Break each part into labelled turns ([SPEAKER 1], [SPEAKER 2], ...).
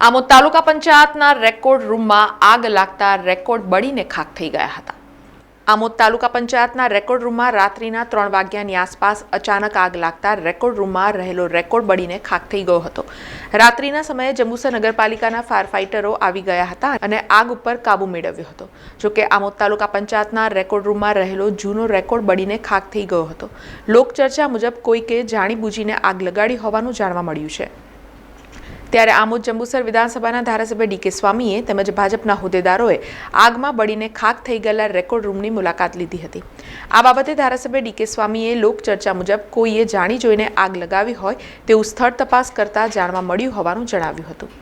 [SPEAKER 1] આમોદ તાલુકા પંચાયતના રેકોર્ડ રૂમમાં આગ લાગતા રેકોર્ડ બળીને ખાખ થઈ ગયા હતા। આમોદ તાલુકા પંચાયતના રેકોર્ડ રૂમમાં રાત્રિના 3 વાગ્યાની આસપાસ અચાનક આગ લાગતા રેકોર્ડ રૂમમાં રહેલો રેકોર્ડ બળીને ખાખ થઈ ગયો હતો। રાત્રિના સમયે જંબુસર નગરપાલિકાના ફાયર ફાઇટરો આવી ગયા હતા અને આગ ઉપર કાબુ મેળવ્યો હતો। જો કે આમોદ તાલુકા પંચાયતના રેકોર્ડ રૂમમાં રહેલો જૂનો રેકોર્ડ બળીને ખાખ થઈ ગયો હતો। લોકચર્ચા મુજબ કોઈકે જાણીબૂજીને આગ લગાડી હોવાનું જાણવા મળ્યું છે। ત્યારે આમોદ જંબુસર વિધાનસભાના ધારાસભ્ય ડીકે સ્વામીએ તેમજ ભાજપના હોદ્દેદારોએ આગમાં બળીને ખાખ થઈ ગયેલા રેકોર્ડ રૂમની મુલાકાત લીધી હતી। આ બાબતે ધારાસભ્ય ડીકે સ્વામીએ લોકચર્ચા મુજબ કોઈએ જાણી જોઈને આગ લગાવી હોય તેવું સ્થળ તપાસ કરતા જાણવા મળ્યું હોવાનું જણાવ્યું હતું।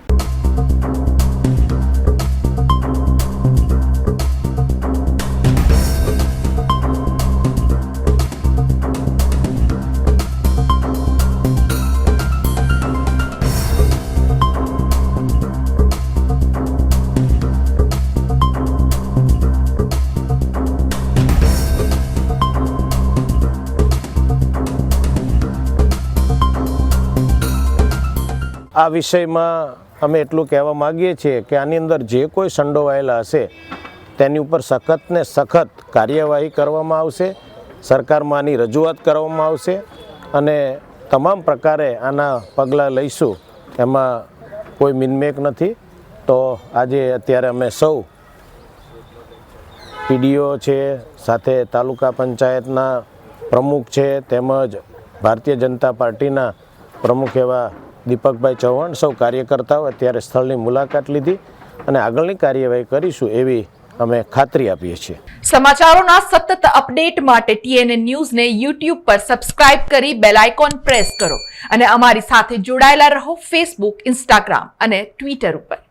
[SPEAKER 2] આ વિષયમાં અમે એટલું કહેવા માગીએ છીએ કે આની અંદર જે કોઈ સંડોવાયેલા હશે તેની ઉપર સખત ને સખત કાર્યવાહી કરવામાં આવશે। સરકારમાં આની રજૂઆત કરવામાં આવશે અને તમામ પ્રકારે આના પગલાં લઈશું, એમાં કોઈ મિનમેક નથી। તો આજે અત્યારે અમે સૌ પીડીઓ છે, સાથે તાલુકા પંચાયતના પ્રમુખ છે, તેમજ ભારતીય જનતા પાર્ટીના પ્રમુખ એવા દીપકભાઈ ચૌહાણ સૌ કાર્યકર્તાઓ અત્યારે સ્થળની મુલાકાત લીધી અને આગળની કાર્યવાહી કરીશું એવી અમે ખાતરી આપીએ છીએ।
[SPEAKER 1] સમાચારોના સતત અપડેટ માટે TNN ન્યૂઝને YouTube પર સબસ્ક્રાઇબ કરી બેલ આઇકોન પ્રેસ કરો અને અમારી સાથે જોડાયેલા રહો Facebook, Instagram અને Twitter ઉપર।